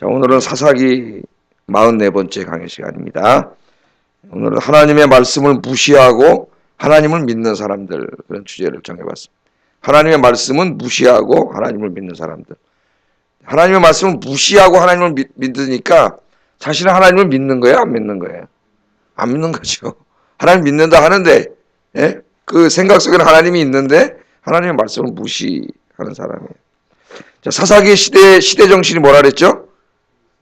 자, 오늘은 사사기 44번째 강의 시간입니다. 오늘은 하나님의 말씀을 무시하고 하나님을 믿는 사람들, 그런 주제를 정해봤습니다. 하나님의 말씀은 무시하고 하나님을 믿는 사람들. 하나님의 말씀을 무시하고 하나님을 믿으니까 자신은 하나님을 믿는 거예요? 안 믿는 거예요? 안 믿는 거죠. 하나님 믿는다 하는데, 그 생각 속에는 하나님이 있는데 하나님의 말씀을 무시하는 사람이에요. 자, 사사기 시대 정신이 뭐라 그랬죠?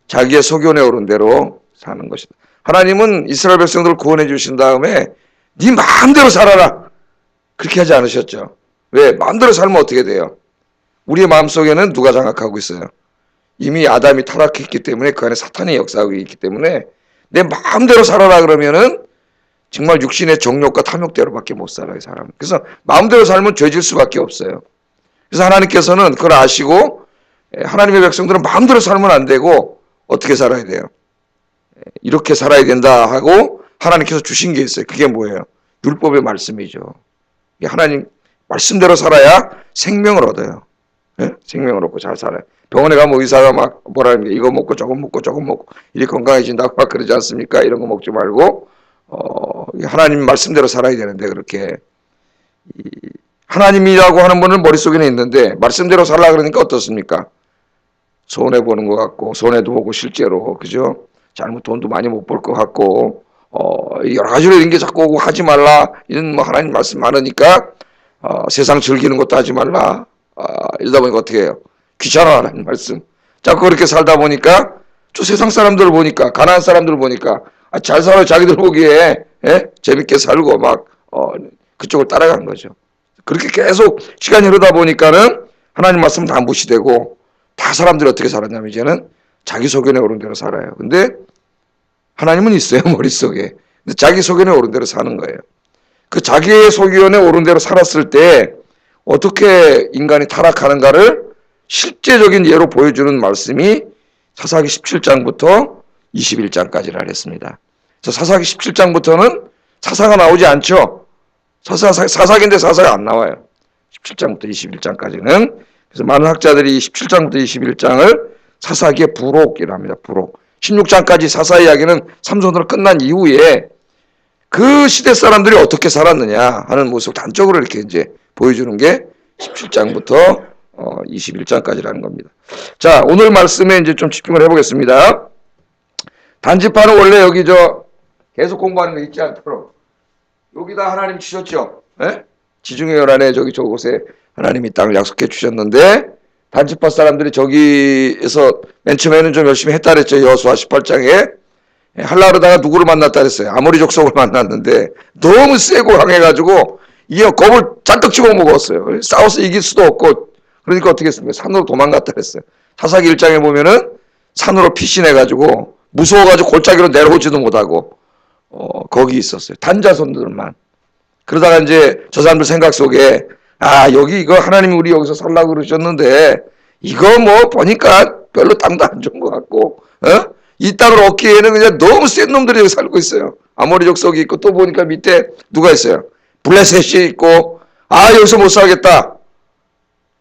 자기의 소견에 오른 대로 사는 것이다. 하나님은 이스라엘 백성들을 구원해 주신 다음에 네 마음대로 살아라, 그렇게 하지 않으셨죠. 왜? 마음대로 살면 어떻게 돼요? 우리의 마음속에는 누가 장악하고 있어요? 이미 아담이 타락했기 때문에 그 안에 사탄이 역사하고 있기 때문에 내 마음대로 살아라 그러면은 정말 육신의 정욕과 탐욕대로밖에 못 살아요, 사람은. 그래서 마음대로 살면 죄질 수밖에 없어요. 그래서 하나님께서는 그걸 아시고 하나님의 백성들은 마음대로 살면 안 되고 어떻게 살아야 돼요? 이렇게 살아야 된다 하고 하나님께서 주신 게 있어요. 그게 뭐예요? 율법의 말씀이죠. 하나님 말씀대로 살아야 생명을 얻어요. 생명을 얻고 잘 살아요. 병원에 가면 의사가 막 뭐라 합니까? 이거 먹고 저거 먹고 이렇게 건강해진다고 막 그러지 않습니까? 이런 거 먹지 말고 하나님 말씀대로 살아야 되는데, 그렇게 하나님이라고 하는 분은 머릿속에는 있는데 말씀대로 살라 그러니까 어떻습니까? 손해보는 것 같고, 손해도 보고 실제로, 그죠? 잘못 돈도 많이 못 벌 것 같고, 여러 가지로 이런 게 자꾸 오고 하지 말라, 이런 뭐 하나님 말씀 많으니까, 세상 즐기는 것도 하지 말라, 이러다 보니까 어떻게 해요? 귀찮아, 하나님 말씀. 자꾸 그렇게 살다 보니까, 저 세상 사람들 보니까, 가난한 사람들 보니까, 잘 살아, 자기들 보기에, 재밌게 살고, 막, 그쪽을 따라간 거죠. 그렇게 계속 시간이 흐르다 보니까는 하나님 말씀 다 무시되고, 다 사람들이 어떻게 살았냐면 이제는 자기 소견에 오른 대로 살아요. 근데 하나님은 있어요, 머릿속에. 근데 자기 소견에 오른 대로 사는 거예요. 그 자기의 소견에 오른 대로 살았을 때 어떻게 인간이 타락하는가를 실제적인 예로 보여주는 말씀이 사사기 17장부터 21장까지라 했습니다. 사사기 17장부터는 사사가 나오지 않죠. 사사기인데 사사가 안 나와요. 17장부터 21장까지는. 그래서 많은 학자들이 17장부터 21장을 사사기의 부록이라 합니다. 부록. 16장까지 사사 이야기는 삼손으로 끝난 이후에 그 시대 사람들이 어떻게 살았느냐 하는 모습 단적으로 이렇게 이제 보여주는 게 17장부터 21장까지라는 겁니다. 자, 오늘 말씀에 이제 좀 집중을 해보겠습니다. 단지파는 원래 여기 계속 공부하는 거 있지 않도록 여기다 하나님 주셨죠. 지중해 연안에 저곳에 하나님이 땅을 약속해 주셨는데, 단지파 사람들이 저기에서 맨 처음에는 좀 열심히 했다 그랬죠. 여호수아 18장에 하려고 그러다가 누구를 만났다 그랬어요. 아모리 족속을 만났는데 너무 세고 강해가지고 이게 겁을 잔뜩 집어먹었어요. 싸워서 이길 수도 없고, 그러니까 어떻게 했습니까? 산으로 도망갔다 그랬어요. 사사기 1장에 보면은 산으로 피신해가지고 무서워가지고 골짜기로 내려오지도 못하고 거기 있었어요. 단자손들만. 그러다가 이제 저 사람들 생각 속에 여기 이거 하나님이 우리 여기서 살라고 그러셨는데 이거 뭐 보니까 별로 땅도 안 좋은 것 같고, 이 땅을 얻기에는 그냥 너무 센 놈들이 여기 살고 있어요. 아모리 족속이 있고, 또 보니까 밑에 누가 있어요? 블레셋이 있고, 여기서 못 살겠다.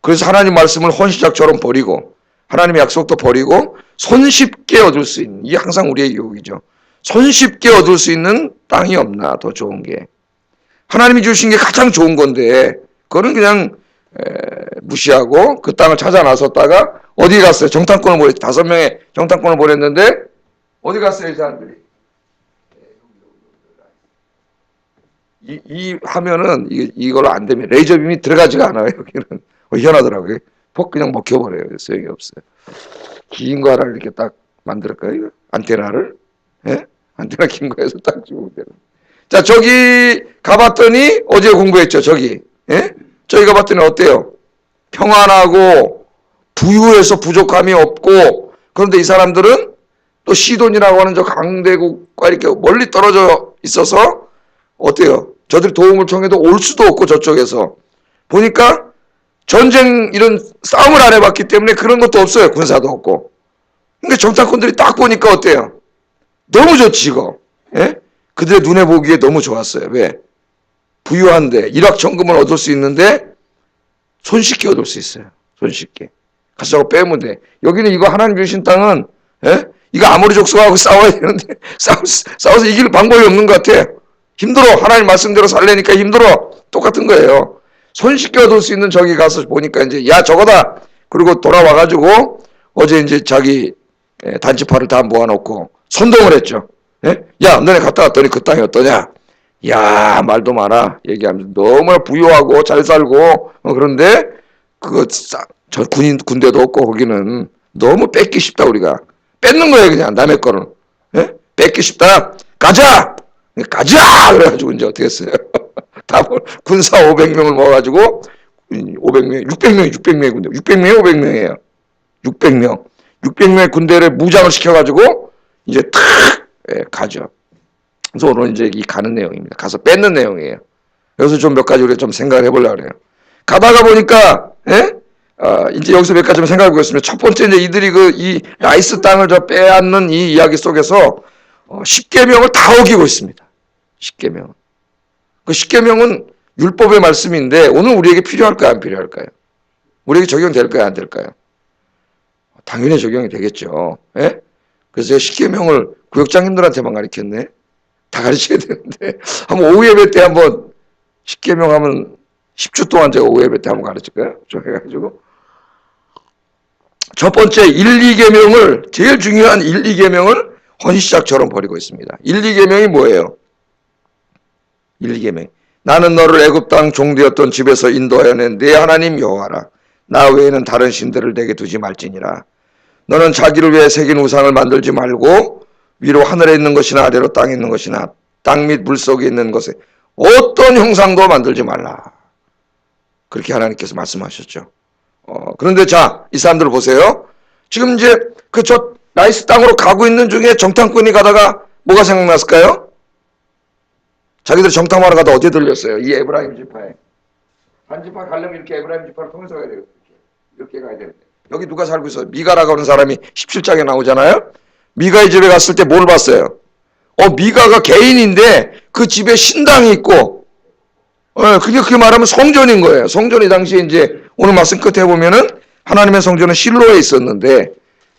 그래서 하나님 말씀을 혼시작처럼 버리고 하나님의 약속도 버리고 손쉽게 얻을 수 있는, 이게 항상 우리의 유혹이죠. 손쉽게 얻을 수 있는 땅이 없나, 더 좋은 게. 하나님이 주신 게 가장 좋은 건데 그거는 그냥 무시하고 그 땅을 찾아 나섰다가 어디 갔어요? 정탐꾼을 보냈죠. 5명의 정탐꾼을 보냈는데 어디 갔어요, 이 사람들이? 이 화면은 이걸로 안 되면 레이저빔이 들어가지가 않아요. 여기는 희한하더라고요. 폭 그냥 먹혀버려요. 소용이 없어요. 긴 거 하나를 이렇게 딱 만들었까요? 이거? 안테나를? 안테나 긴 거에서 딱 주면 돼요. 자, 저기 가봤더니 어제 공부했죠. 저기 가봤더니 어때요? 평안하고 부유해서 부족함이 없고, 그런데 이 사람들은 또 시돈이라고 하는 저 강대국과 이렇게 멀리 떨어져 있어서 어때요? 저들이 도움을 청해도 올 수도 없고, 저쪽에서 보니까 전쟁 이런 싸움을 안 해봤기 때문에 그런 것도 없어요. 군사도 없고. 그러니까 정탐꾼들이 딱 보니까 어때요? 너무 좋지 이거. 그들의 눈에 보기에 너무 좋았어요. 왜? 부유한데 일확천금을 얻을 수 있는데 손쉽게 얻을 수 있어요. 손쉽게. 가서 빼면 돼. 여기는 이거 하나님 주신 땅은 예? 이거 아무리 족속하고 싸워야 되는데 싸워서 이길 방법이 없는 것 같아. 힘들어. 하나님 말씀대로 살려니까 힘들어. 똑같은 거예요. 손쉽게 얻을 수 있는 저기 가서 보니까 이제 야 저거다. 그리고 돌아와가지고 어제 이제 자기 단지파를 다 모아놓고 선동을 했죠. 예? 야 너네 갔다 왔더니 그 땅이 어떠냐? 야 말도 마라. 얘기하면서 너무나 부유하고 잘 살고 그런데 그거 저 군대도 없고 거기는 너무 뺏기 쉽다 우리가. 뺏는 거예요 그냥 남의 거는. 예? 뺏기 쉽다. 가자! 가자! 그래가지고 이제 어떻게 했어요? 다 군사 500명을 모아가지고 500명, 600명의 군대. 600명이 500명이에요. 600명. 600명의 군대를 무장을 시켜가지고 이제 탁 가죠. 그래서 오늘 이제 이 가는 내용입니다. 가서 뺏는 내용이에요. 여기서 좀 몇 가지 우리가 좀 생각을 해보려고 해요. 가다가 보니까 이제 여기서 몇 가지 좀 생각해 보겠습니다. 첫 번째 이제 이들이 이 라이스 땅을 빼앗는 이 이야기 속에서 10계명을 다 어기고 있습니다. 10계명. 그 10계명은 율법의 말씀인데 오늘 우리에게 필요할까요? 안 필요할까요? 우리에게 적용될까요? 안 될까요? 당연히 적용이 되겠죠. 예? 그래서 제가 10계명을 구역장님들한테만 가르쳤네. 다 가르쳐야 되는데 한번 오후 예배 때 한번 10계명 하면 10주 동안 제가 오후 예배 때 한번 가르칠까요? 좀 해가지고 첫 번째 1, 2계명을 제일 중요한 1, 2계명을 헌시작처럼 버리고 있습니다. 1, 2계명이 뭐예요? 1, 2계명. 나는 너를 애굽 땅 종되었던 집에서 인도하여 낸 내 하나님 여호와라. 나 외에는 다른 신들을 내게 두지 말지니라. 너는 자기를 위해 새긴 우상을 만들지 말고 위로 하늘에 있는 것이나 아래로 땅에 있는 것이나 땅 및 물속에 있는 것에 어떤 형상도 만들지 말라. 그렇게 하나님께서 말씀하셨죠. 그런데 자, 이 사람들 보세요. 지금 이제 저 라이스 땅으로 가고 있는 중에 정탐꾼이 가다가 뭐가 생각났을까요? 자기들 정탐하러 가다 어디에 들렸어요? 이 에브라임 지파에. 한 지파 가려면 이렇게 에브라임 지파를 통해서 가야 되거든요. 이렇게 가야 되는데. 여기 누가 살고 있어요? 미가라고 하는 사람이 17장에 나오잖아요. 미가의 집에 갔을 때 뭘 봤어요? 미가가 개인인데 그 집에 신당이 있고, 그게 말하면 성전인 거예요. 성전이 당시에 이제 오늘 말씀 끝에 보면은 하나님의 성전은 실로에 있었는데,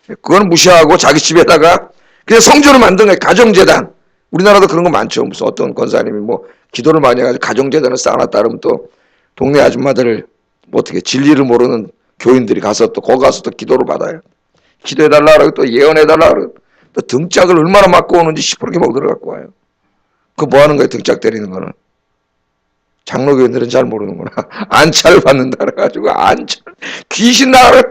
그건 무시하고 자기 집에다가 그냥 성전을 만든 거예요. 가정재단. 우리나라도 그런 거 많죠. 무슨 어떤 권사님이 뭐 기도를 많이 해가지고 가정재단을 쌓아놨다 그러면 또 동네 아줌마들을 뭐 어떻게 진리를 모르는 교인들이 가서 또 거기 가서 또 기도를 받아요. 기도해달라 그러고 또 예언해달라 그러고 또 등짝을 얼마나 맞고 오는지 시퍼렇게 막 들어갖고 와요. 그거 뭐 하는 거예요? 등짝 때리는 거는. 장로교인들은 잘 모르는구나. 안찰 받는다 그래가지고 안찰. 귀신 나가라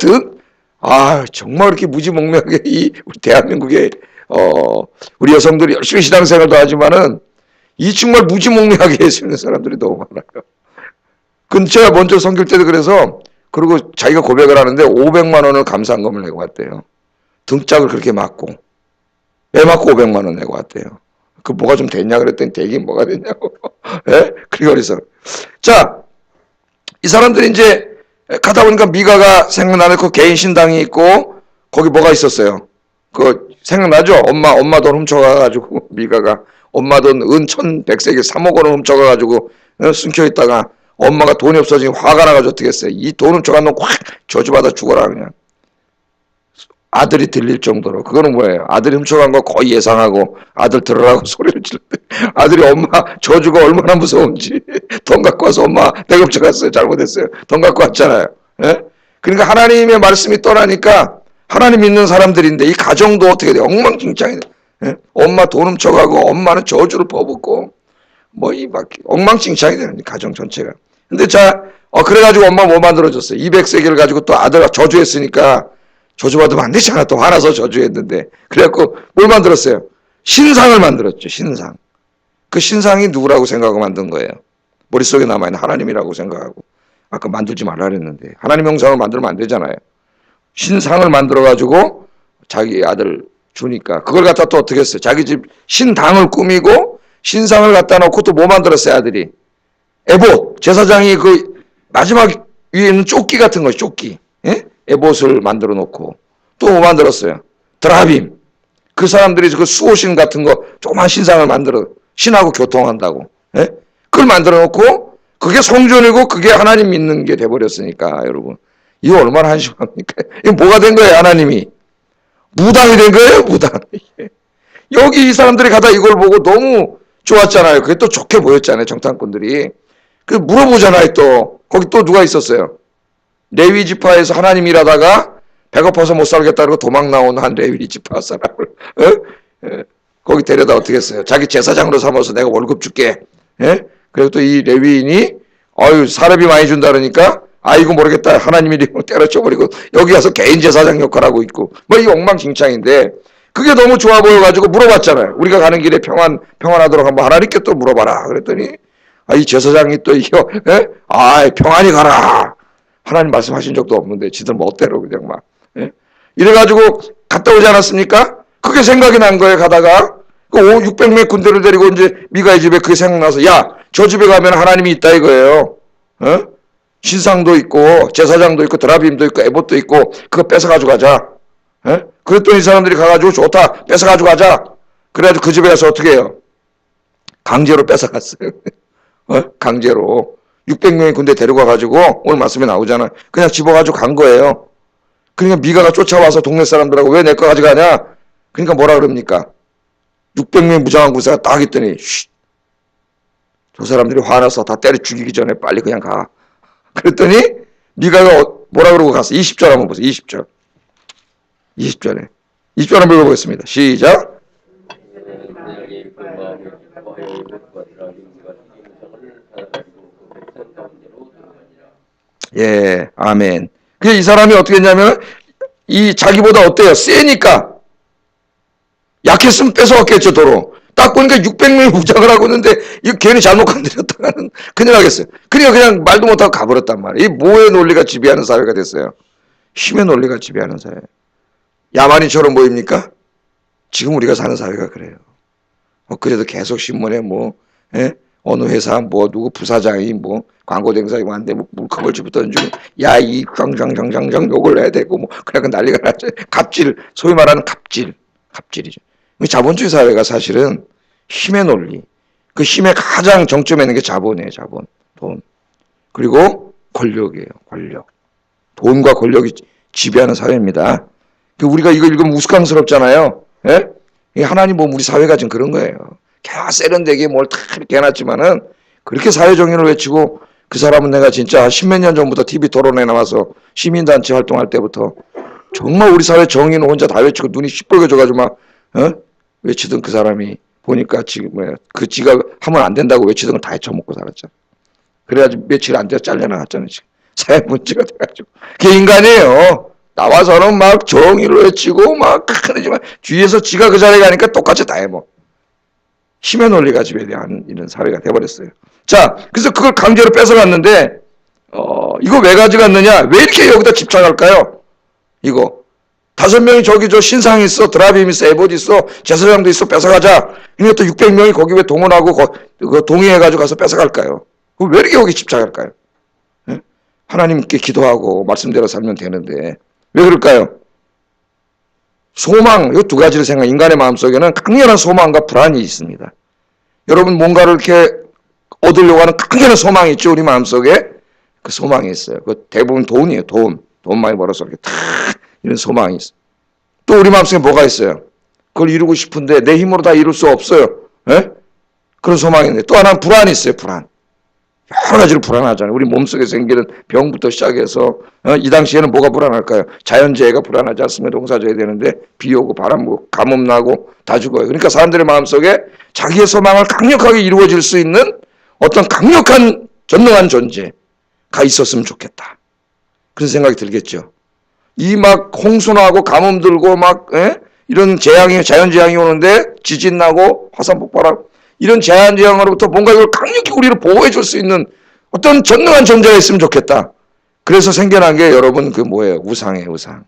정말 이렇게 무지몽매하게 우리 대한민국에 우리 여성들이 열심히 신앙생활도 하지만은 이 정말 무지몽매하게 해주는 사람들이 너무 많아요. 근데 제가 먼저 섬길 때도 그리고 자기가 고백을 하는데 500만 원을 감사한금을 내고 왔대요. 등짝을 그렇게 맞고. 왜 맞고 500만 원 내고 왔대요. 그 뭐가 좀 됐냐 그랬더니 되긴 뭐가 됐냐고. 예? 그래서. 자, 이 사람들이 이제 가다 보니까 미가가 생각나는 그 개인 신당이 있고 거기 뭐가 있었어요? 그 생각나죠? 엄마 돈 훔쳐가가지고 미가가 엄마 돈 은 1100세기 3억 원을 훔쳐가가지고 숨겨 있다가 엄마가 돈이 없어지니 화가 나가지고 어떻게 했어요? 이 돈 훔쳐간 놈 확 저주받아 죽어라 그냥. 아들이 들릴 정도로. 그거는 뭐예요? 아들이 훔쳐간 거 거의 예상하고 아들 들으라고 소리를 지르는데 아들이 엄마 저주가 얼마나 무서운지 돈 갖고 와서 엄마 내가 훔쳐갔어요. 잘못했어요. 돈 갖고 왔잖아요. 예? 그러니까 하나님의 말씀이 떠나니까 하나님 믿는 사람들인데 이 가정도 어떻게 돼요? 엉망진창이 돼요. 예? 엄마 돈 훔쳐가고 엄마는 저주를 퍼붓고 뭐 엉망진창이 되는 가정 전체가. 근데 자 그래가지고 엄마 뭐 만들어줬어요? 200세기를 가지고 또 아들 저주했으니까 저주받으면 안 되잖아. 또 화나서 저주했는데. 그래갖고 뭘 만들었어요? 신상을 만들었죠. 신상. 그 신상이 누구라고 생각하고 만든 거예요? 머릿속에 남아있는 하나님이라고 생각하고. 아까 만들지 말라 그랬는데 하나님 형상을 만들면 안 되잖아요. 신상을 만들어가지고 자기 아들 주니까 그걸 갖다 또 어떻게 했어요? 자기 집 신당을 꾸미고 신상을 갖다 놓고 또 뭐 만들었어요? 아들이. 에봇. 제사장이 그 마지막 위에 있는 조끼 같은 거 조끼. 예? 에봇을 만들어 놓고 또 뭐 만들었어요? 드라빔. 그 사람들이 그 수호신 같은 거 조그만 신상을 만들어 신하고 교통한다고. 예? 그걸 만들어 놓고 그게 성전이고 그게 하나님 믿는 게 돼버렸으니까 여러분 이거 얼마나 한심합니까? 이거 뭐가 된 거예요? 하나님이 무당이 된 거예요, 무당. 여기 이 사람들이 가다 이걸 보고 너무 좋았잖아요. 그게 또 좋게 보였잖아요, 정탐꾼들이. 그 물어보잖아요, 또. 거기 또 누가 있었어요? 레위 지파에서 하나님 일하다가 배고파서 못 살겠다고 도망 나온 한 레위 지파 사람을 거기 데려다 어떻게 했어요? 자기 제사장으로 삼아서 내가 월급 줄게. 그리고 또 이 레위인이 사례비 많이 준다 그러니까 아이고 모르겠다 하나님이 때려쳐버리고 여기 가서 개인 제사장 역할하고 있고 뭐 이 엉망진창인데 그게 너무 좋아 보여가지고 물어봤잖아요. 우리가 가는 길에 평안하도록 한번 하나님께 또 물어봐라. 그랬더니 이 제사장이 또 이거 평안히 가라. 하나님 말씀하신 적도 없는데 지들 멋대로 그냥 막 이래가지고 갔다 오지 않았습니까? 그게 생각이 난 거예요. 가다가 그 600명 군대를 데리고 이제 미가의 집에 그게 생각나서 저 집에 가면 하나님이 있다 이거예요. 신상도 있고 제사장도 있고 드라빔도 있고 에봇도 있고 그거 뺏어가지고 가자. 그랬더니 이 사람들이 가가지고 좋다 뺏어가지고 가자. 그래가지고 그 집에 가서 어떻게 해요? 강제로 뺏어갔어요. 강제로 600명의 군대 데려가가지고 오늘 말씀에 나오잖아. 그냥 집어가지고 간 거예요. 그러니까 미가가 쫓아와서 동네 사람들하고 왜 내 거 가져가냐? 그러니까 뭐라 그럽니까? 600명 무장한 군사가 딱 있더니 저 사람들이 화나서 다 때려 죽이기 전에 빨리 그냥 가. 그랬더니 미가가 뭐라 그러고 갔어? 20절 한번 보세요. 20절. 20절에. 20절 한번 읽어보겠습니다. 시작. 예, 아멘. 이 사람이 어떻게 했냐면 이 자기보다 어때요? 세니까 약했으면 뺏어왔겠죠, 도로. 딱 보니까 600명이 무장을 하고 있는데 이거 괜히 잘못 건드렸다가는 큰일 나겠어요. 그러니까 그냥 말도 못하고 가버렸단 말이에요. 이 뭐의 논리가 지배하는 사회가 됐어요? 힘의 논리가 지배하는 사회. 야만인처럼 보입니까? 지금 우리가 사는 사회가 그래요. 그래도 계속 신문에 어느 회사 누구 부사장이 광고 대행사에 왔는데 물컵을 집어 던지고 이 장장장장장 욕을 해야 되고 그냥 난리가 났죠. 갑질, 소위 말하는 갑질이죠. 자본주의 사회가 사실은 힘의 논리, 그 힘의 가장 정점에 있는 게 자본이에요. 자본, 돈. 그리고 권력이에요. 권력. 돈과 권력이 지배하는 사회입니다. 우리가 이거 읽으면 우스꽝스럽잖아요. 하나님 우리 사회가 지금 그런 거예요. 개 세련되게 뭘 다 이렇게 해놨지만은 그렇게 사회정의를 외치고 그 사람은 내가 진짜 십몇 년 전부터 TV 토론에 나와서 시민단체 활동할 때부터 정말 우리 사회 정의는 혼자 다 외치고 눈이 시뻘개져가지고 외치던 그 사람이 보니까 지금 그 지가 하면 안 된다고 외치던 걸 다 헤쳐먹고 살았죠. 그래가지고 며칠 안 돼서 잘려나갔잖아요. 지금 사회 문제가 돼가지고. 그게 인간이에요. 나와서는 막 정의를 외치고 막 그러지만 뒤에서 지가 그 자리에 가니까 똑같이 다 해 힘의 논리가 지배되는 이런 사회가 돼버렸어요. 자, 그래서 그걸 강제로 뺏어갔는데 이거 왜 가져갔느냐? 왜 이렇게 여기다 집착할까요? 이거 5명이 저기 신상이 있어, 드라빔 있어, 에봇 있어, 제사장도 있어, 뺏어가자. 그러니까 또 600명이 거기 왜 동원하고 동의해가지고 가서 뺏어갈까요? 왜 이렇게 여기 집착할까요? 하나님께 기도하고 말씀대로 살면 되는데 왜 그럴까요? 소망, 이 두 가지를 생각, 인간의 마음속에는 강렬한 소망과 불안이 있습니다. 여러분 뭔가를 이렇게 얻으려고 하는 강렬한 소망이 있죠, 우리 마음속에. 그 소망이 있어요. 그 대부분 돈이에요, 돈. 돈 많이 벌어서 이렇게 다 이런 소망이 있어요. 또 우리 마음속에 뭐가 있어요? 그걸 이루고 싶은데 내 힘으로 다 이룰 수 없어요. 그런 소망이 있는데 또 하나는 불안이 있어요, 불안. 여러 가지로 불안하잖아요. 우리 몸속에 생기는 병부터 시작해서 이 당시에는 뭐가 불안할까요? 자연재해가 불안하지 않습니까? 농사져야 되는데 비 오고 바람 오고 가뭄 나고 다 죽어요. 그러니까 사람들의 마음속에 자기의 소망을 강력하게 이루어질 수 있는 어떤 강력한 전능한 존재가 있었으면 좋겠다. 그런 생각이 들겠죠. 이 홍수 나고 가뭄 들고 이런 자연재앙이 오는데 지진 나고 화산 폭발하고 이런 제한재앙으로부터 뭔가 이걸 강력히 우리를 보호해 줄 수 있는 어떤 전능한 존재가 있으면 좋겠다. 그래서 생겨난 게 여러분 뭐예요? 우상이에요, 우상.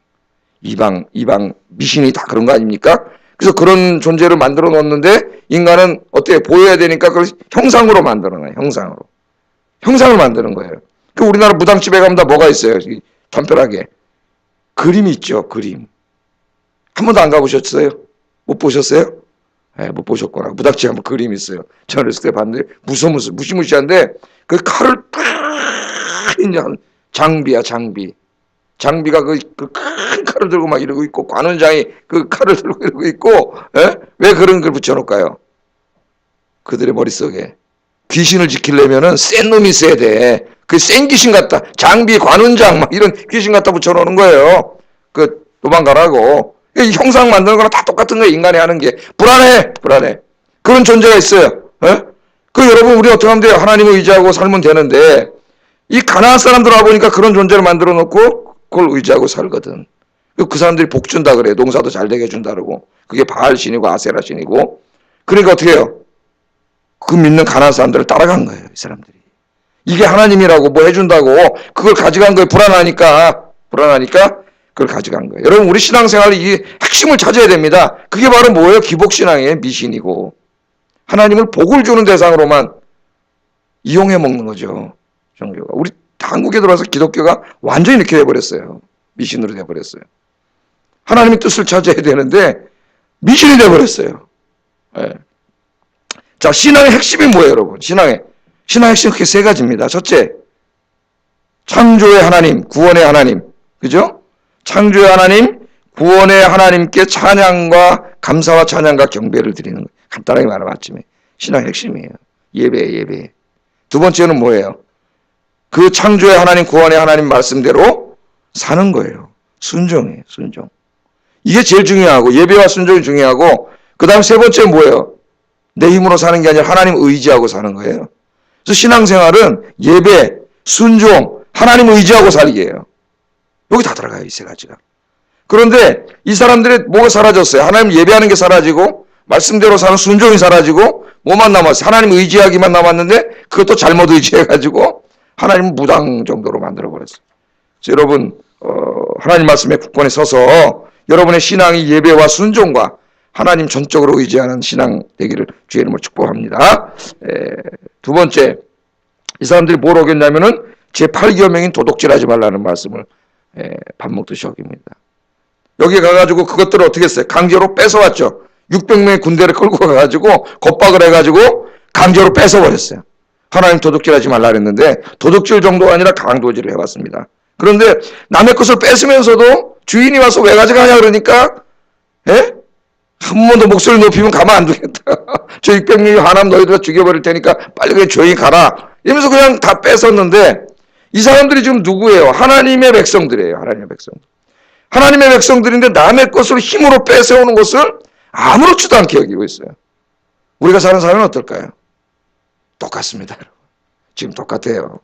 이방 미신이 다 그런 거 아닙니까? 그래서 그런 존재를 만들어 놓는데 인간은 어떻게 보여야 되니까 그걸 형상으로 만들어 놔요, 형상으로. 형상을 만드는 거예요. 우리나라 무당집에 가면 다 뭐가 있어요? 간편하게. 그림이 있죠, 그림. 한 번도 안 가보셨어요? 못 보셨어요? 못 보셨구나. 무닥지 한번 그림이 있어요. 저는 그때 봤는데 무시무시한데 그 칼을 딱 있는 장비야, 장비. 장비가 그 큰 칼을 들고 막 이러고 있고, 관원장이 그 칼을 들고 이러고 있고, 예? 왜 그런 걸 붙여놓을까요? 그들의 머릿속에 귀신을 지키려면은 센 놈이 있어야 돼. 그 센 귀신 같다. 장비, 관원장 막 이런 귀신 갖다 붙여놓는 거예요. 그 도망가라고. 형상 만드는 거랑 다 똑같은 거예요. 인간이 하는 게. 불안해. 그런 존재가 있어요. 예? 그 여러분, 우리 어떻게 하면 돼요? 하나님을 의지하고 살면 되는데, 이 가나안 사람들 와보니까 그런 존재를 만들어 놓고 그걸 의지하고 살거든. 그 사람들이 복 준다 그래요. 농사도 잘 되게 해준다 그러고. 그게 바알 신이고 아세라 신이고. 그러니까 어떻게 해요? 그 믿는 가나안 사람들을 따라간 거예요. 이 사람들이. 이게 하나님이라고 뭐 해준다고 그걸 가져간 거예요. 불안하니까 그걸 가져간 거예요. 여러분, 우리 신앙생활 이 핵심을 찾아야 됩니다. 그게 바로 뭐예요? 기복신앙의 미신이고, 하나님을 복을 주는 대상으로만 이용해 먹는 거죠. 종교가. 우리 한국에 들어와서 기독교가 완전히 이렇게 돼버렸어요. 미신으로 돼버렸어요. 하나님의 뜻을 찾아야 되는데 미신이 돼버렸어요. 네. 자, 신앙의 핵심이 뭐예요, 여러분? 신앙의 핵심은 크게 세 가지입니다. 첫째, 창조의 하나님, 구원의 하나님. 그죠? 창조의 하나님, 구원의 하나님께 찬양과 감사와 찬양과 경배를 드리는 거예요. 간단하게 말하면 아침에 신앙의 핵심이에요. 예배. 두 번째는 뭐예요? 그 창조의 하나님, 구원의 하나님 말씀대로 사는 거예요. 순종이에요. 순종. 이게 제일 중요하고, 예배와 순종이 중요하고, 그 다음 세 번째는 뭐예요? 내 힘으로 사는 게 아니라 하나님 의지하고 사는 거예요. 그래서 신앙생활은 예배, 순종, 하나님 의지하고 살기예요. 여기 다 들어가요. 이 세 가지가. 그런데 이 사람들의 뭐가 사라졌어요? 하나님 예배하는 게 사라지고, 말씀대로 사는 순종이 사라지고, 뭐만 남았어요? 하나님 의지하기만 남았는데 그것도 잘못 의지해가지고 하나님 무당 정도로 만들어버렸어요. 그래서 여러분, 하나님 말씀에 굳건히 서서 여러분의 신앙이 예배와 순종과 하나님 전적으로 의지하는 신앙 되기를 주의 이름으로 축복합니다. 두 번째, 이 사람들이 뭘 어겼냐면은 제8계명인 도둑질하지 말라는 말씀을 밥 먹듯이 어깁니다. 여기 가가지고 그것들을 어떻게 했어요? 강제로 뺏어왔죠. 600명의 군대를 끌고 가가지고 겁박을 해가지고 강제로 뺏어버렸어요. 하나님 도둑질하지 말라 그랬는데 도둑질 정도가 아니라 강도질을 해왔습니다. 그런데 남의 것을 뺏으면서도 주인이 와서 왜 가져가냐 그러니까 한 번 더 목소리 높이면 가만 안 두겠다. 저 600명이 하나님 너희들 죽여버릴 테니까 빨리 그냥 조용히 가라. 이러면서 그냥 다 뺏었는데 이 사람들이 지금 누구예요? 하나님의 백성들이에요. 하나님의 백성들. 하나님의 백성들인데 남의 것을 힘으로 뺏어오는 것을 아무렇지도 않게 여기고 있어요. 우리가 사는 삶은 어떨까요? 똑같습니다. 지금 똑같아요.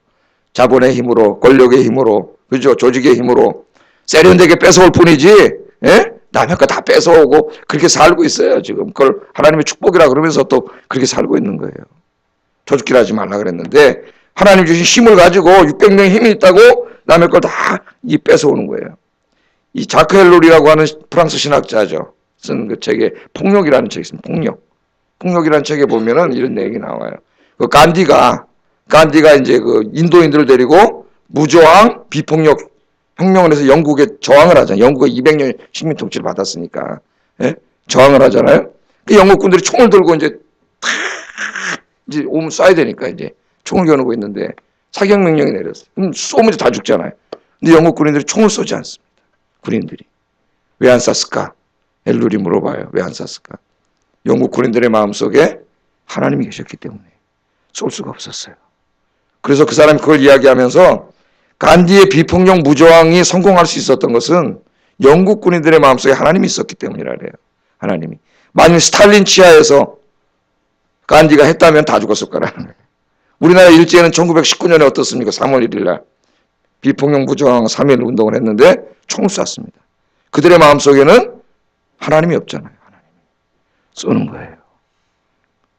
자본의 힘으로, 권력의 힘으로, 그죠? 조직의 힘으로 세련되게 뺏어올 뿐이지, 남의 거 다 뺏어오고 그렇게 살고 있어요. 지금 그걸 하나님의 축복이라 그러면서 또 그렇게 살고 있는 거예요. 도둑질 하지 말라 그랬는데 하나님 주신 힘을 가지고 600명의 힘이 있다고 남의 걸 다 뺏어오는 거예요. 이 자크 헬로리라고 하는 프랑스 신학자죠. 쓴 그 책에 폭력이라는 책이 있습니다. 폭력이라는 책에 보면은 이런 내용이 나와요. 그 간디가 이제 그 인도인들을 데리고 무저항 비폭력 혁명을 해서 영국에 저항을 하잖아요. 영국에 200년 식민 통치를 받았으니까 저항을 하잖아요. 그 영국 군들이 총을 들고 이제 오면 쏴야 되니까 이제 총을 겨누고 있는데 사격 명령이 내렸어요. 그럼 쏘면 다 죽잖아요. 근데 영국 군인들이 총을 쏘지 않습니다. 군인들이 왜 안 쐈을까? 헬룰이 물어봐요. 왜 안 쐈을까? 영국 군인들의 마음속에 하나님이 계셨기 때문에 쏠 수가 없었어요. 그래서 그 사람이 그걸 이야기하면서 간디의 비폭력 무저항이 성공할 수 있었던 것은 영국 군인들의 마음속에 하나님이 있었기 때문이라 그래요. 하나님이. 만일 스탈린 치하에서 간디가 했다면 다 죽었을 거라는 거예요. 우리나라 일제는 1919년에 어떻습니까? 3월 1일 날 비폭력 무저항 3.1 운동을 했는데 총을 쐈습니다. 그들의 마음속에는 하나님이 없잖아요. 하나님이 쏘는 거예요.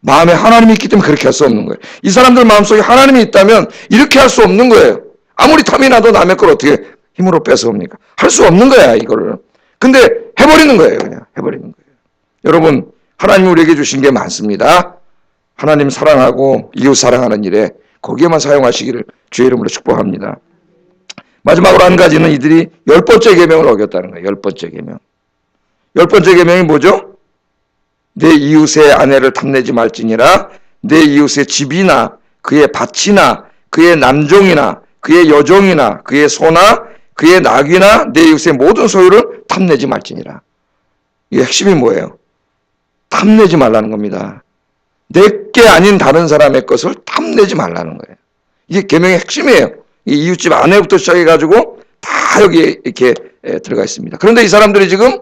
마음에 하나님이 있기 때문에 그렇게 할 수 없는 거예요. 이 사람들 마음속에 하나님이 있다면 이렇게 할 수 없는 거예요. 아무리 탐이 나도 남의 걸 어떻게 힘으로 뺏어옵니까? 할 수 없는 거야, 이거를. 근데 해버리는 거예요. 그냥 해버리는 거예요. 여러분, 하나님이 우리에게 주신 게 많습니다. 하나님 사랑하고 이웃 사랑하는 일에 거기에만 사용하시기를 주의 이름으로 축복합니다. 마지막으로 한 가지는 이들이 10번째 계명을 어겼다는 거예요. 10번째 계명. 10번째 계명이 뭐죠? 내 이웃의 아내를 탐내지 말지니라. 내 이웃의 집이나 그의 밭이나 그의 남종이나 그의 여종이나 그의 소나 그의 낙이나 내 이웃의 모든 소유를 탐내지 말지니라. 이 핵심이 뭐예요? 탐내지 말라는 겁니다. 내게 아닌 다른 사람의 것을 탐내지 말라는 거예요. 이게 계명의 핵심이에요. 이 이웃집 아내부터 시작해가지고 다 여기에 이렇게 들어가 있습니다. 그런데 이 사람들이 지금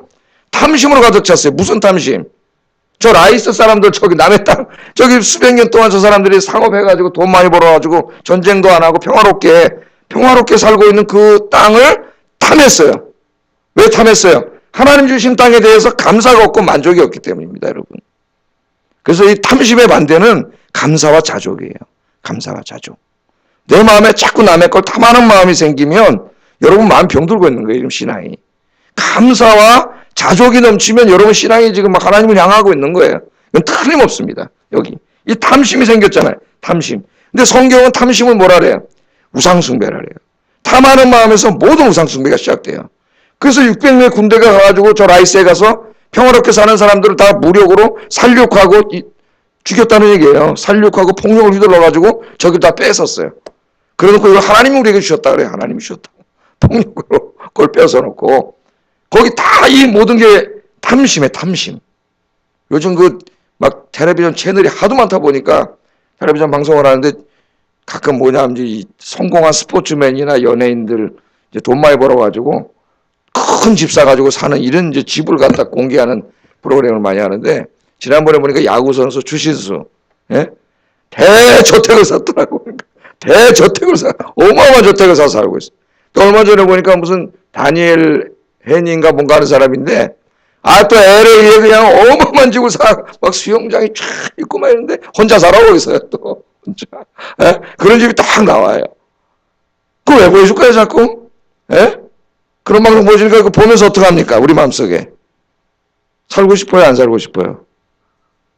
탐심으로 가득 찼어요. 무슨 탐심? 저 라이스 사람들 저기 남의 땅 저기 수백 년 동안 저 사람들이 상업해가지고 돈 많이 벌어가지고 전쟁도 안 하고 평화롭게 살고 있는 그 땅을 탐했어요. 왜 탐했어요? 하나님 주신 땅에 대해서 감사가 없고 만족이 없기 때문입니다, 여러분. 그래서 이 탐심의 반대는 감사와 자족이에요. 감사와 자족. 내 마음에 자꾸 남의 걸 탐하는 마음이 생기면 여러분 마음 병들고 있는 거예요, 지금 신앙이. 감사와 자족이 넘치면 여러분 신앙이 지금 막 하나님을 향하고 있는 거예요. 이건 틀림없습니다. 여기. 이 탐심이 생겼잖아요. 탐심. 근데 성경은 탐심을 뭐라 그래요? 우상숭배라 그래요. 탐하는 마음에서 모든 우상숭배가 시작돼요. 그래서 600명의 군대가 가가지고 저 라이스에 가서 평화롭게 사는 사람들을 다 무력으로 살육하고 죽였다는 얘기예요. 살육하고 폭력을 휘둘러가지고 저기 다 뺏었어요. 그래놓고 이거 하나님이 우리에게 주셨다 그래요. 하나님이 주셨다고. 폭력으로 그걸 뺏어놓고 거기 다 이 모든 게 탐심에 탐심. 요즘 그 막 텔레비전 채널이 하도 많다 보니까 텔레비전 방송을 하는데 가끔 뭐냐면 이 성공한 스포츠맨이나 연예인들 이제 돈 많이 벌어가지고 큰 집 사가지고 사는 이런 이제 집을 갖다 공개하는 프로그램을 많이 하는데 지난번에 보니까 야구 선수 주신수 대저택을 샀더라고. 대저택을 어마어마한 저택을 사서 살고 있어. 또 얼마 전에 보니까 무슨 다니엘 헨인가 뭔가 하는 사람인데 또 LA에 그냥 어마어마한 집을 막 수영장이 쫙 있고 막 이러는데 혼자 살아오고 있어요. 또 혼자. 그런 집이 딱 나와요. 그거 왜 보여줄까요 자꾸? 그런 방송 보여주니까 그거 보면서 어떡합니까? 우리 마음속에. 살고 싶어요? 안 살고 싶어요?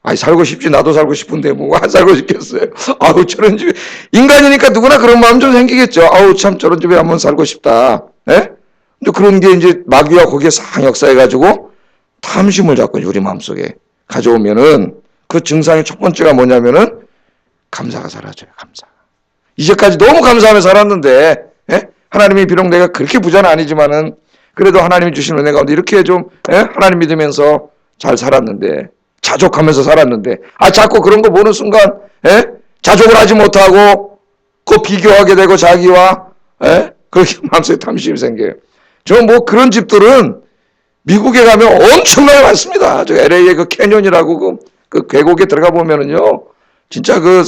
아니 살고 싶지. 나도 살고 싶은데 뭐 안 살고 싶겠어요. 아우 저런 집에. 인간이니까 누구나 그런 마음 좀 생기겠죠. 아우 참 저런 집에 한번 살고 싶다. 근데 그런 게 이제 마귀와 거기에 상 역사해가지고 탐심을 자꾸 우리 마음속에 가져오면은 그 증상의 첫 번째가 뭐냐면은 감사가 사라져요. 감사. 이제까지 너무 감사하며 살았는데 하나님이 비록 내가 그렇게 부자는 아니지만은 그래도 하나님이 주신 은혜 가운데 이렇게 좀 하나님 믿으면서 잘 살았는데 자족하면서 살았는데 자꾸 그런 거 보는 순간 자족을 하지 못하고 그 비교하게 되고 자기와 그렇게 마음속에 탐심이 생겨요. 저 뭐 그런 집들은 미국에 가면 엄청나게 많습니다. 저 LA의 그 캐년이라고 그 계곡에 들어가 보면은요 진짜 그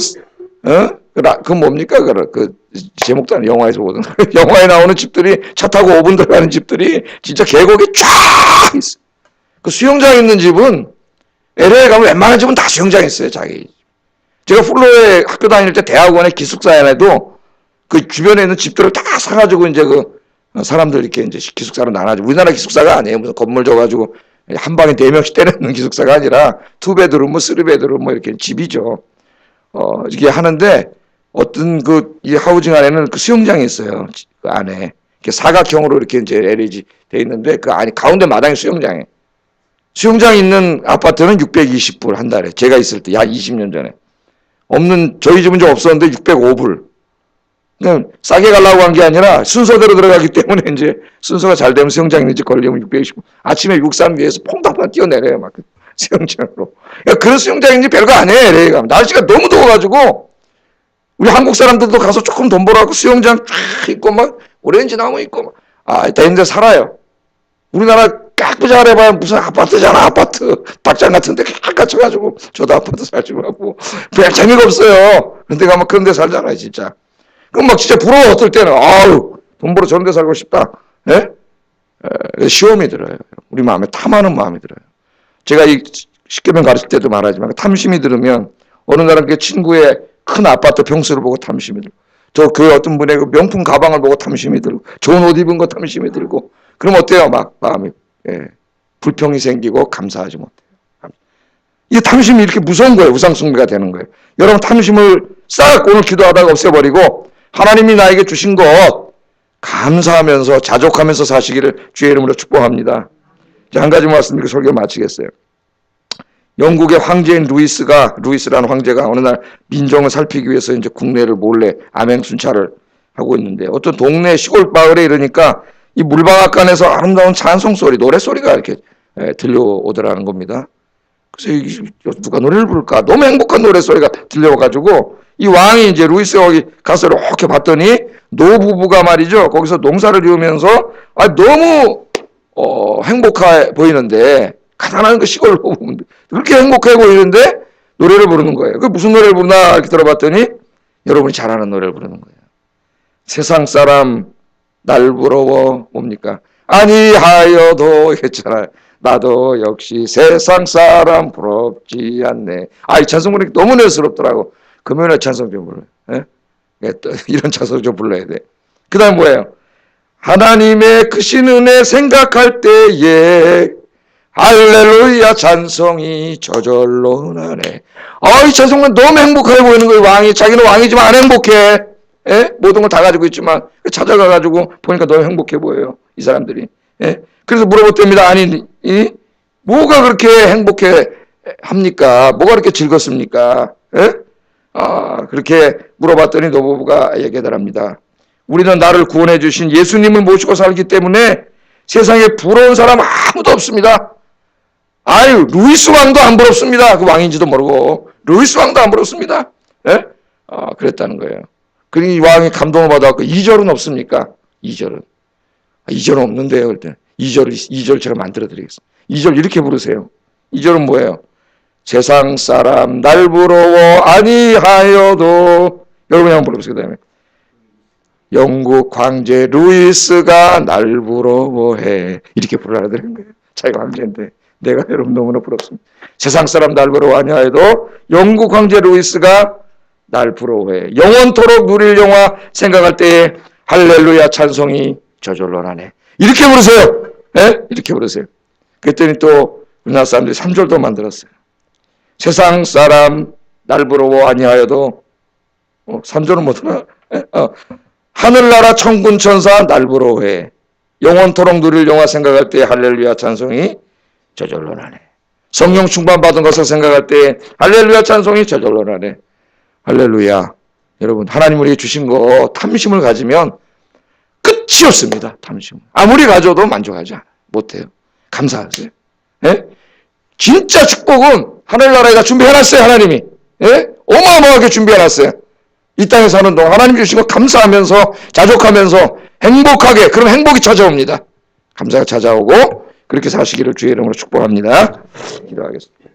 뭡니까 그 제목도 아니에요. 영화에서 보던 영화에 나오는 집들이 차 타고 5분 들어가는 집들이 진짜 계곡에 쫙 있어. 그 수영장 있는 집은 LA에 가면 웬만한 집은 다 수영장 있어요. 자기. 제가 플로에 학교 다닐 때 대학원의 기숙사에도 그 주변에 있는 집들을 다 사가지고 이제 그 사람들 이렇게 이제 기숙사로 나눠줘. 우리나라 기숙사가 아니에요. 무슨 건물 줘가지고 한 방에 4명씩 때려놓는 기숙사가 아니라 2베드룸, 3베드룸 이렇게 집이죠. 이게 하는데 어떤 이 하우징 안에는 그 수영장이 있어요. 그 안에. 이렇게 사각형으로 이렇게 이제 LG 돼 있는데 그 안에 가운데 마당이 수영장에. 수영장 있는 아파트는 620불 한 달에. 제가 있을 때, 20년 전에. 저희 집은 좀 없었는데 605불. 그냥 싸게 가려고 한 게 아니라 순서대로 들어가기 때문에 이제 순서가 잘 되면 수영장 있는 집 걸리면 620불. 아침에 육상 위에서 퐁당퐁당 뛰어내려요. 막 수영장으로. 그런 수영장인지 별거 아니에요. LA 가면. 날씨가 너무 더워가지고 우리 한국 사람들도 가서 조금 돈 벌어갖고 수영장 쫙 있고 막 오렌지 나무 있고 막 다 있는데 살아요. 우리나라 깍부자 해봐야 무슨 아파트잖아. 아파트 닭장 같은데 꽉 갇혀가지고 저도 아파트 살지고 하고 별 재미가 없어요. 그런데 가면 그런 데 살잖아요. 진짜. 그럼 막 진짜 부러워. 어떨 때는 돈 벌어 저런 데 살고 싶다. 시험이 들어요. 우리 마음에 탐하는 마음이 들어요. 제가 이 십계명 가르칠 때도 말하지만 탐심이 들으면 어느 날은 그 친구의 큰 아파트 평수를 보고 탐심이 들고 저 그 어떤 분의 그 명품 가방을 보고 탐심이 들고 좋은 옷 입은 거 탐심이 들고 그럼 어때요? 막 마음이 불평이 생기고 감사하지 못해요. 이 탐심이 이렇게 무서운 거예요. 우상숭배가 되는 거예요. 여러분 탐심을 싹 오늘 기도하다가 없애버리고 하나님이 나에게 주신 것 감사하면서 자족하면서 사시기를 주의 이름으로 축복합니다. 한 가지 말씀드리고 설교 마치겠어요. 영국의 황제인 루이스라는 황제가 어느 날 민정을 살피기 위해서 이제 국내를 몰래 암행 순찰을 하고 있는데 어떤 동네 시골 마을에 이르니까 이 물방앗간에서 아름다운 찬송 소리, 노래 소리가 이렇게 들려오더라는 겁니다. 그래서 누가 노래를 부를까? 너무 행복한 노래 소리가 들려와가지고 이 왕이 이제 루이스가 거기 가서 이렇게 봤더니 노부부가 말이죠. 거기서 농사를 지으면서 너무 행복해 보이는데, 가난한 그 시골 노부부인데 그렇게 행복해 보이는데 노래를 부르는 거예요. 그 무슨 노래를 부르나 이렇게 들어봤더니 여러분이 잘 아는 노래를 부르는 거예요. 세상 사람 날 부러워 뭡니까? 아니하여도 했잖아요. 나도 역시 세상 사람 부럽지 않네. 이 찬송 부르니까 너무 내스럽더라고. 금요일에 찬송 좀 불러요. 예? 또 이런 찬송 좀 불러야 돼. 그 다음 뭐예요? 하나님의 크신 은혜 생각할 때에 할렐루야 찬송이 저절로 나네. 이 찬송은 너무 행복해 보이는 거예요. 왕이 자기는 왕이지만 안 행복해. 예? 모든 걸 다 가지고 있지만 찾아가가지고 보니까 너무 행복해 보여요. 이 사람들이. 예? 그래서 물어봤답니다. 아니 뭐가 그렇게 행복해 합니까? 뭐가 그렇게 즐겁습니까? 예? 그렇게 물어봤더니 노부부가 얘기하더랍니다. 우리는 나를 구원해 주신 예수님을 모시고 살기 때문에 세상에 부러운 사람 아무도 없습니다. 루이스 왕도 안 부럽습니다. 그 왕인지도 모르고 루이스 왕도 안 부럽습니다. 예? 그랬다는 거예요. 그러니 이 왕이 감동을 받아갖고 2절은 없습니까? 2절은. 2절은 없는데요. 그럴 때 2절 제가 만들어 드리겠습니다. 2절 이렇게 부르세요. 2절은 뭐예요? 세상 사람 날 부러워 아니하여도, 여러분이 한번 부르세요. 그 다음에 영국 황제 루이스가 날 부러워해, 이렇게 부르라 되는 거예요. 자기가 황제인데 내가 여러분 너무나 부럽습니다. 세상 사람 날 부러워 아니하여도 영국 황제 루이스가 날 부러워해. 영원토록 누릴 영화 생각할 때에 할렐루야 찬송이 저절로 나네. 이렇게 부르세요. 예? 이렇게 부르세요. 그랬더니 또 우리나라 사람들이 3절도 만들었어요. 세상 사람 날 부러워 아니하여도 3절은 뭐더라? 하늘나라 천군 천사 날 부러워해. 영원토록 누릴 영화 생각할 때 할렐루야 찬송이 저절로 나네. 성령 충만 받은 것을 생각할 때 할렐루야 찬송이 저절로 나네. 할렐루야. 여러분, 하나님 우리에게 주신 거 탐심을 가지면 끝이 없습니다. 탐심. 아무리 가져도 만족하지 못해요. 감사하세요. 예? 진짜 축복은 하늘나라에다 준비해놨어요. 하나님이. 예? 어마어마하게 준비해놨어요. 이 땅에 사는 동안 하나님 주신 거 감사하면서 자족하면서 행복하게, 그럼 행복이 찾아옵니다. 감사가 찾아오고 그렇게 사시기를 주의 이름으로 축복합니다. 기도하겠습니다.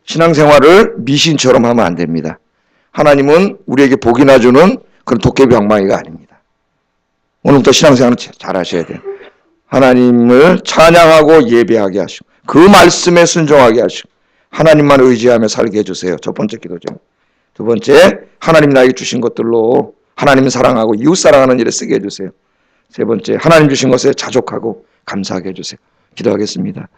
신앙생활을 미신처럼 하면 안 됩니다. 하나님은 우리에게 복이나 주는 그런 도깨비 방망이가 아닙니다. 오늘부터 신앙생활을 잘 하셔야 돼요. 하나님을 찬양하고 예배하게 하시고 그 말씀에 순종하게 하시고 하나님만 의지하며 살게 해주세요. 첫 번째 기도죠. 두 번째, 하나님 나에게 주신 것들로 하나님을 사랑하고 이웃 사랑하는 일에 쓰게 해주세요. 세 번째, 하나님 주신 것에 자족하고 감사하게 해주세요. 기도하겠습니다.